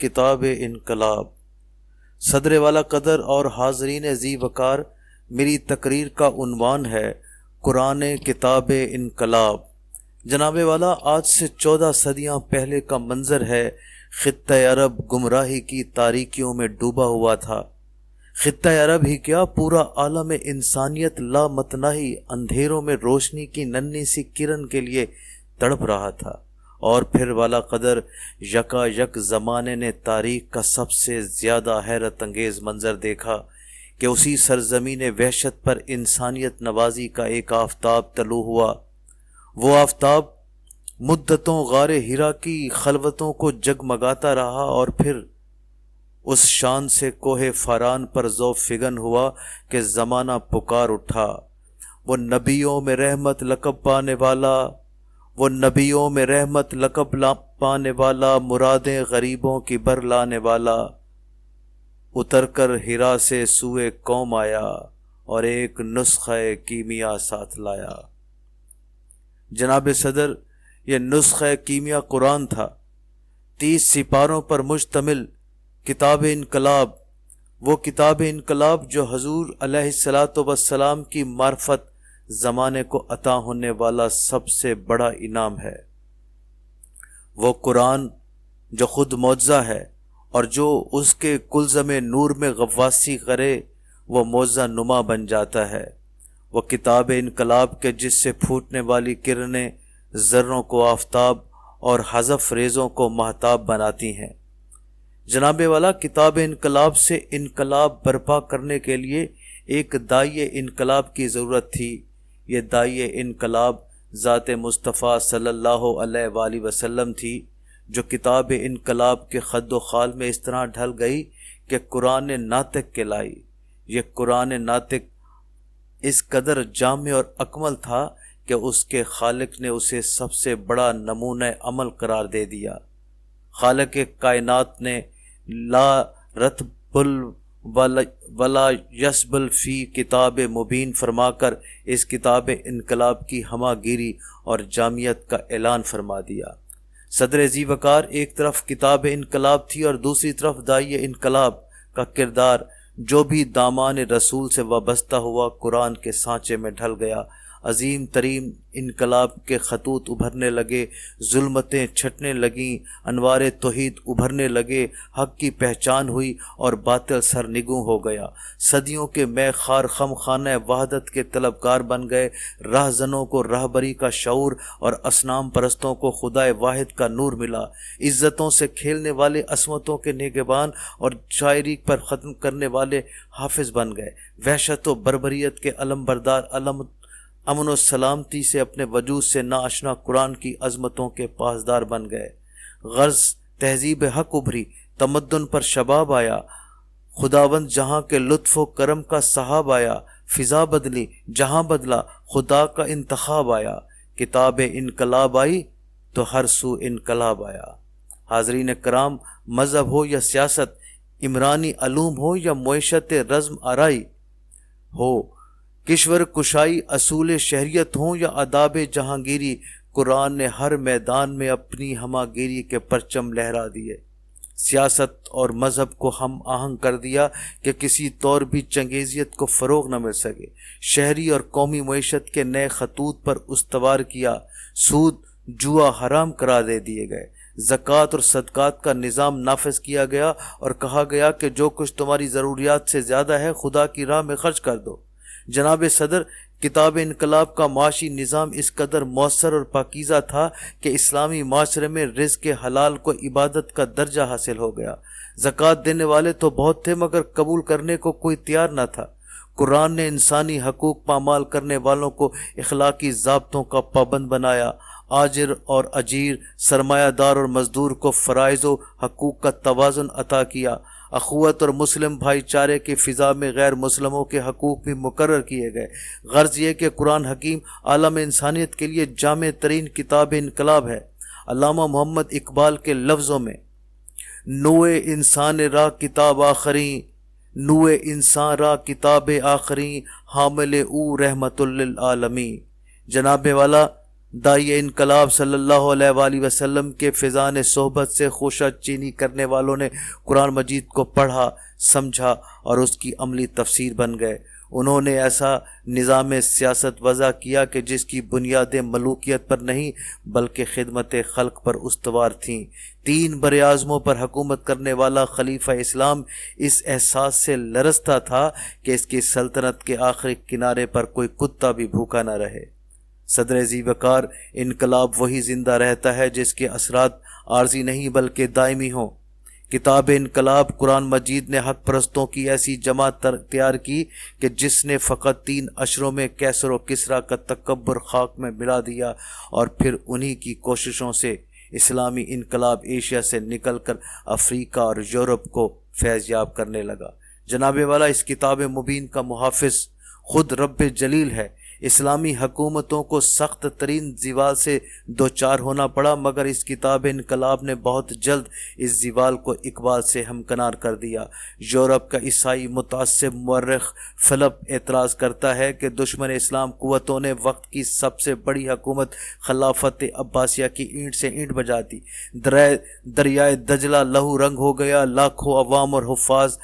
کتاب انقلاب۔ صدر والا قدر اور حاضرین ذی وقار، میری تقریر کا عنوان ہے قرآن کتاب انقلاب۔ جناب والا، آج سے 14 صدیاں پہلے کا منظر ہے۔ خطہ عرب گمراہی کی تاریکیوں میں ڈوبا ہوا تھا۔ خطہ عرب ہی کیا، پورا عالم انسانیت لامتناہی اندھیروں میں روشنی کی ننھی سی کرن کے لیے تڑپ رہا تھا۔ اور پھر والا قدر یکا یک زمانے نے تاریخ کا سب سے زیادہ حیرت انگیز منظر دیکھا کہ اسی سرزمین وحشت پر انسانیت نوازی کا ایک آفتاب طلوع ہوا۔ وہ آفتاب مدتوں غار ہرا کی خلوتوں کو جگمگاتا رہا اور پھر اس شان سے کوہ فاران پر ذو فگن ہوا کہ زمانہ پکار اٹھا۔ وہ نبیوں میں رحمت لقب پانے والا، وہ نبیوں میں رحمت لقب پانے والا، مرادیں غریبوں کی بر لانے والا، اتر کر ہرا سے سوئے قوم آیا اور ایک نسخہ کیمیا ساتھ لایا۔ جناب صدر، یہ نسخہ کیمیا قرآن تھا، 30 سپاروں پر مشتمل کتاب انقلاب۔ وہ کتاب انقلاب جو حضور علیہ الصلاۃ والسلام کی معرفت زمانے کو عطا ہونے والا سب سے بڑا انعام ہے۔ وہ قرآن جو خود معجزہ ہے اور جو اس کے کلزم نور میں غواصی کرے وہ معجزہ نما بن جاتا ہے۔ وہ کتاب انقلاب کے جس سے پھوٹنے والی کرنیں ذروں کو آفتاب اور حذف ریزوں کو مہتاب بناتی ہیں۔ جناب والا، کتاب انقلاب سے انقلاب برپا کرنے کے لیے ایک داعی انقلاب کی ضرورت تھی۔ یہ داعی انقلاب ذات مصطفیٰ صلی اللہ علیہ وآلہ وسلم تھی، جو کتاب انقلاب کے خد و خال میں اس طرح ڈھل گئی کہ قرآن ناطق کہلائی۔ یہ قرآن ناطق اس قدر جامع اور اکمل تھا کہ اس کے خالق نے اسے سب سے بڑا نمونہ عمل قرار دے دیا۔ خالق کائنات نے لا رتبل ولا یسبل فی کتاب مبین فرما کر اس کتاب انقلاب کی ہمہ گیری اور جامعیت کا اعلان فرما دیا۔ صدر ذی وقار ایک طرف کتاب انقلاب تھی اور دوسری طرف داعی انقلاب کا کردار، جو بھی دامان رسول سے وابستہ ہوا قرآن کے سانچے میں ڈھل گیا۔ عظیم ترین انقلاب کے خطوط ابھرنے لگے، ظلمتیں چھٹنے لگیں، انوار توحید ابھرنے لگے، حق کی پہچان ہوئی اور باطل سرنگوں ہو گیا۔ صدیوں کے میں خار خم خانہ وحدت کے طلبگار بن گئے۔ راہزنوں کو راہبری کا شعور اور اصنام پرستوں کو خدائے واحد کا نور ملا۔ عزتوں سے کھیلنے والے عصمتوں کے نگہبان اور شاعری پر ختم کرنے والے حافظ بن گئے۔ وحشت و بربریت کے علم بردار امن و سلامتی سے اپنے وجود سے ناآشنا قرآن کی عظمتوں کے پاسدار بن گئے۔ غرض تہذیب حق ابھری، تمدن پر شباب آیا، خداوند جہاں کے لطف و کرم کا صحاب آیا، فضا بدلی، جہاں بدلا، خدا کا انتخاب آیا۔ کتاب انقلاب آئی تو ہر سو انقلاب آیا۔ حاضرین کرام، مذہب ہو یا سیاست، عمرانی علوم ہو یا معیشت رزم آرائی ہو، کشور کشائی اصول شہریت ہوں یا آداب جہانگیری، قرآن نے ہر میدان میں اپنی ہمہ گیری کے پرچم لہرا دیے۔ سیاست اور مذہب کو ہم آہنگ کر دیا کہ کسی طور بھی چنگیزیت کو فروغ نہ مل سکے۔ شہری اور قومی معیشت کے نئے خطوط پر استوار کیا۔ سود جوا حرام قرار دے دیے گئے۔ زکوٰۃ اور صدقات کا نظام نافذ کیا گیا اور کہا گیا کہ جو کچھ تمہاری ضروریات سے زیادہ ہے خدا کی راہ میں خرچ کر دو۔ جناب صدر، کتاب انقلاب کا معاشی نظام اس قدر مؤثر اور پاکیزہ تھا کہ اسلامی معاشرے میں رزق حلال کو عبادت کا درجہ حاصل ہو گیا۔ زکوٰۃ دینے والے تو بہت تھے مگر قبول کرنے کو کوئی تیار نہ تھا۔ قرآن نے انسانی حقوق پامال کرنے والوں کو اخلاقی ضابطوں کا پابند بنایا۔ آجر اور اجیر، سرمایہ دار اور مزدور کو فرائض و حقوق کا توازن عطا کیا۔ اخوت اور مسلم بھائی چارے کی فضا میں غیر مسلموں کے حقوق بھی مقرر کیے گئے۔ غرض یہ کہ قرآن حکیم عالم انسانیت کے لیے جامع ترین کتاب انقلاب ہے۔ علامہ محمد اقبال کے لفظوں میں، نوے انسان را کتاب آخری، نوے انسان را کتاب آخری، حامل او رحمت للعالمین۔ جناب والا، دائی انقلاب صلی اللہ علیہ وآلہ وسلم کے فیضان صحبت سے خوشہ چینی کرنے والوں نے قرآن مجید کو پڑھا، سمجھا اور اس کی عملی تفسیر بن گئے۔ انہوں نے ایسا نظام سیاست وضع کیا کہ جس کی بنیادیں ملوکیت پر نہیں بلکہ خدمت خلق پر استوار تھیں۔ 3 براعظموں پر حکومت کرنے والا خلیفہ اسلام اس احساس سے لرزتا تھا کہ اس کی سلطنت کے آخری کنارے پر کوئی کتا بھی بھوکا نہ رہے۔ صدر ذی وقار انقلاب وہی زندہ رہتا ہے جس کے اثرات عارضی نہیں بلکہ دائمی ہوں۔ کتاب انقلاب قرآن مجید نے حق پرستوں کی ایسی جماعت تیار کی کہ جس نے فقط 3 اشروں میں کیسر و کسریٰ کا تکبر خاک میں ملا دیا، اور پھر انہی کی کوششوں سے اسلامی انقلاب ایشیا سے نکل کر افریقہ اور یورپ کو فیض یاب کرنے لگا۔ جناب والا، اس کتاب مبین کا محافظ خود رب جلیل ہے۔ اسلامی حکومتوں کو سخت ترین زوال سے دوچار ہونا پڑا، مگر اس کتاب انقلاب نے بہت جلد اس زوال کو اقبال سے ہمکنار کر دیا۔ یورپ کا عیسائی متعصب مورخ فلپ اعتراض کرتا ہے کہ دشمن اسلام قوتوں نے وقت کی سب سے بڑی حکومت خلافت عباسیہ کی اینٹ سے اینٹ بجا دی۔ دریائے دجلہ لہو رنگ ہو گیا، لاکھوں عوام اور حفاظ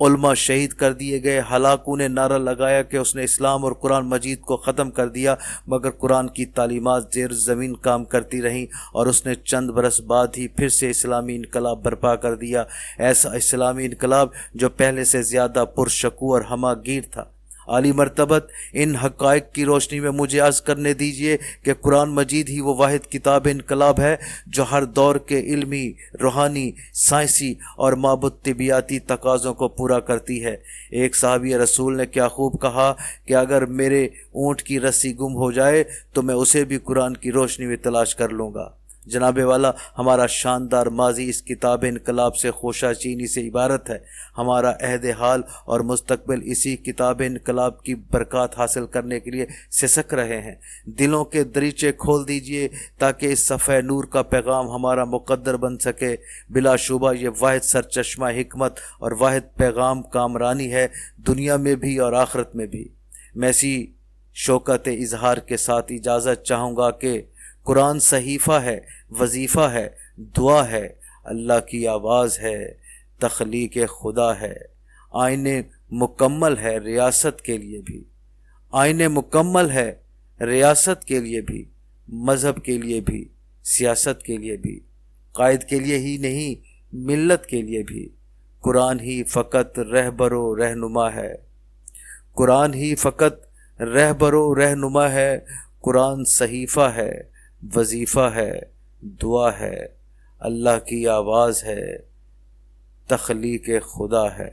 علماء شہید کر دیے گئے۔ ہلاکوں نے نعرہ لگایا کہ اس نے اسلام اور قرآن مجید کو ختم کر دیا، مگر قرآن کی تعلیمات زیر زمین کام کرتی رہیں اور اس نے چند برس بعد ہی پھر سے اسلامی انقلاب برپا کر دیا، ایسا اسلامی انقلاب جو پہلے سے زیادہ پرشکوہ اور ہمہ گیر تھا۔ عالی مرتبت، ان حقائق کی روشنی میں مجھے عرض کرنے دیجیے کہ قرآن مجید ہی وہ واحد کتاب انقلاب ہے جو ہر دور کے علمی، روحانی، سائنسی اور معبود طبیعیاتی تقاضوں کو پورا کرتی ہے۔ ایک صحابی رسول نے کیا خوب کہا کہ اگر میرے اونٹ کی رسی گم ہو جائے تو میں اسے بھی قرآن کی روشنی میں تلاش کر لوں گا۔ جناب والا، ہمارا شاندار ماضی اس کتاب انقلاب سے خوشہ چینی سے عبارت ہے۔ ہمارا عہد حال اور مستقبل اسی کتاب انقلاب کی برکات حاصل کرنے کے لیے سسک رہے ہیں۔ دلوں کے دریچے کھول دیجئے تاکہ اس صفحہ نور کا پیغام ہمارا مقدر بن سکے۔ بلا شبہ یہ واحد سرچشمہ حکمت اور واحد پیغام کامرانی ہے، دنیا میں بھی اور آخرت میں بھی۔ میں اسی شوکت اظہار کے ساتھ اجازت چاہوں گا کہ قرآن صحیفہ ہے، وظیفہ ہے، دعا ہے، اللہ کی آواز ہے، تخلیق خدا ہے، آئین مکمل ہے ریاست کے لیے بھی، آئین مکمل ہے ریاست کے لیے بھی، مذہب کے لیے بھی، سیاست کے لیے بھی، قائد کے لیے ہی نہیں ملت کے لیے بھی۔ قرآن ہی فقط رہبر و رہنما ہے، قرآن ہی فقط رہبر و رہنما ہے، قرآن صحیفہ ہے، وظیفہ ہے، دعا ہے، اللہ کی آواز ہے، تخلیق خدا ہے۔